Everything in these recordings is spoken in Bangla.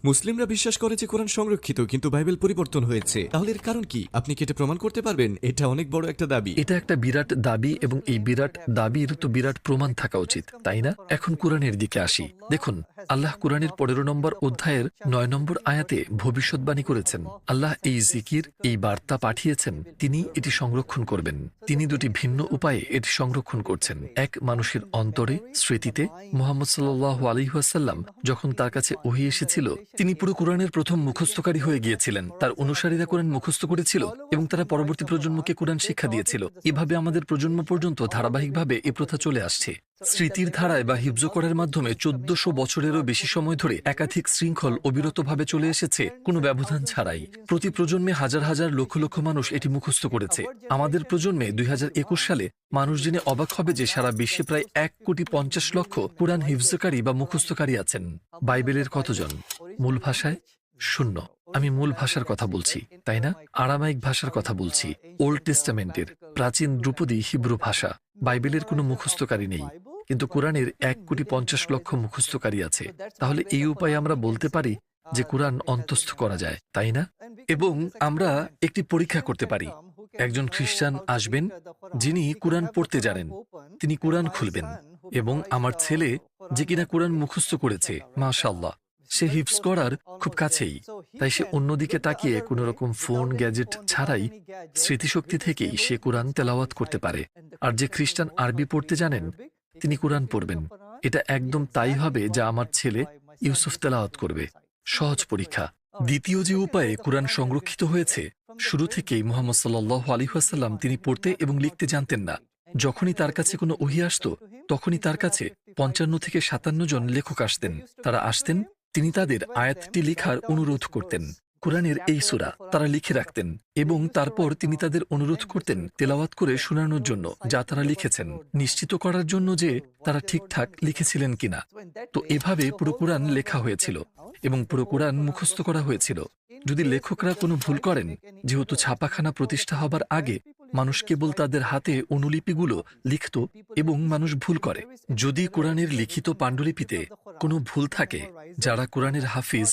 মুসলিমরা বিশ্বাস করে যে কোরআন সংরক্ষিত, কিন্তু বাইবেল পরিবর্তন হয়েছে। তাহলে এর কারণ কি? আপনি কি এটা প্রমাণ করতে পারবেন? এটা অনেক বড় একটা দাবি। এটা একটা বিরাট দাবি এবং এই বিরাট দাবির তো বিরাট প্রমাণ থাকা উচিত, তাই না? এখন কোরআনের দিকে আসি। দেখুন, আল্লাহ কোরআনের 15 নম্বর অধ্যায়ের 9 নম্বর আয়াতে ভবিষ্যৎবাণী করেছেন। আল্লাহ এই জিকির, এই বার্তা পাঠিয়েছেন, তিনি এটি সংরক্ষণ করবেন। তিনি দুটি ভিন্ন উপায়ে এটি সংরক্ষণ করছেন। এক, মানুষের অন্তরে, স্মৃতিতে। মুহাম্মদ সাল্লাল্লাহু আলাইহি ওয়াসাল্লাম যখন তার কাছে ওহী এসেছিল, তিনি পুরো কোরআনের প্রথম মুখস্থকারী হয়ে গিয়েছিলেন। তার অনুসারীরা কোরআন মুখস্থ করেছিল এবং তারা পরবর্তী প্রজন্মকে কোরআন শিক্ষা দিয়েছিল। এভাবে আমাদের প্রজন্ম পর্যন্ত ধারাবাহিকভাবে এ প্রথা চলে আসছে। স্মৃতির ধারায় বা হিফজ করার মাধ্যমে 1400 বছরেরও বেশি সময় ধরে একাধিক শৃঙ্খল অবিরতভাবে চলে এসেছে, কোনো ব্যবধান ছাড়াই। প্রতি প্রজন্মে হাজার হাজার লক্ষ লক্ষ মানুষ এটি মুখস্থ করেছে। আমাদের প্রজন্মে 2021 সালে মানুষ জেনে অবাক হবে যে সারা বিশ্বে প্রায় 1,50,00,000 কোরআন হিফজকারী বা মুখস্থকারী আছেন। বাইবেলের কতজন? মূল ভাষায় 0। আমি মূল ভাষার কথা বলছি, তাই না? আরামাইক ভাষার কথা বলছি, ওল্ড টেস্টামেন্টের প্রাচীন ধ্রুপদী হিব্রু ভাষা। বাইবেলের কোনো মুখস্থকারী নেই, কিন্তু কোরআনের 1,50,00,000 মুখস্থকারী আছে। তাহলে এই উপায়ে আমরা বলতে পারি যে কোরআন অন্তস্থ করা যায়, তাই না? এবং আমরা একটি পরীক্ষা করতে পারি। একজন খ্রিস্টান আসবেন যিনি কোরআন পড়তে জানেন, তিনি কোরআন খুলবেন এবং আমার ছেলে যে কিনা কোরআন মুখস্থ করেছে, মাশাআল্লাহ, সে হিফজ করার খুব কাছেই। তাই সে অন্যদিকে তাকিয়ে কোনো রকম ফোন গ্যাজেট ছাড়াই স্মৃতিশক্তি থেকেই সে কোরআন তেলাওয়াত করতে পারে। আর যে খ্রিস্টান আরবি পড়তে জানেন, তিনি কোরআন পড়বেন। এটা একদম তাই হবে যা আমার ছেলে ইউসুফ তেলাওয়াত করবে। সহজ পরীক্ষা। দ্বিতীয় যে উপায়ে কোরআন সংরক্ষিত হয়েছে, শুরু থেকেই মুহাম্মদ সাল্লাল্লাহু আলাইহি ওয়াসাল্লাম তিনি পড়তে এবং লিখতে জানতেন না। যখনই তার কাছে কোনো ওহী আসতো, তখনই তার কাছে 55 থেকে 57 জন লেখক আসতেন। তারা আসতেন, তিনি তাদের আয়াতটি লেখার অনুরোধ করতেন। কোরআনের এই সূরা তারা লিখে রাখতেন এবং তারপর তিনি তাদের অনুরোধ করতেন তেলাওয়াত করে শোনানোর জন্য যা তারা লিখেছেন, নিশ্চিত করার জন্য যে তারা ঠিকঠাক লিখেছিলেন কিনা। তো এভাবে পুরো কোরআন লেখা হয়েছিল এবং পুরো কোরআন মুখস্থ করা হয়েছিল। যদি লেখকরা কোনো ভুল করেন, যেহেতু ছাপাখানা প্রতিষ্ঠা হবার আগে মানুষ কেবল তাদের হাতে অনুলিপিগুলো লিখত এবং মানুষ ভুল করে। যদি কোরআনের লিখিত পাণ্ডুলিপিতে কোনো ভুল থাকে, যারা কোরআনের হাফিজ,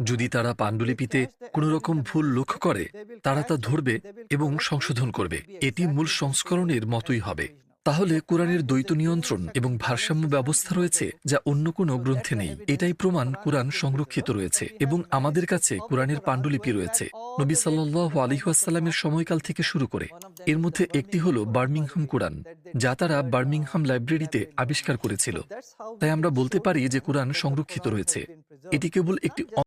যদি তারা পাণ্ডুলিপিতে কোনো রকম ভুল লক্ষ্য করে, তারা তা ধরবে এবং সংশোধন করবে। এটি মূল সংস্করণের মতোই হবে। তাহলে কোরআনের দ্বৈত নিয়ন্ত্রণ এবং ভারসাম্য ব্যবস্থা রয়েছে, যা অন্য কোনো গ্রন্থে নেই। এটাই প্রমাণ কোরআন সংরক্ষিত রয়েছে এবং আমাদের কাছে কোরআনের পাণ্ডুলিপি রয়েছে নবী সাল্লাল্লাহু আলাইহি ওয়াসাল্লামের সময়কাল থেকে শুরু করে। এর মধ্যে একটি হলো বার্মিংহাম কোরআন, যা তারা বার্মিংহাম লাইব্রেরিতে আবিষ্কার করেছিল। তাই আমরা বলতে পারি যে কোরআন সংরক্ষিত রয়েছে। এটি কেবল একটি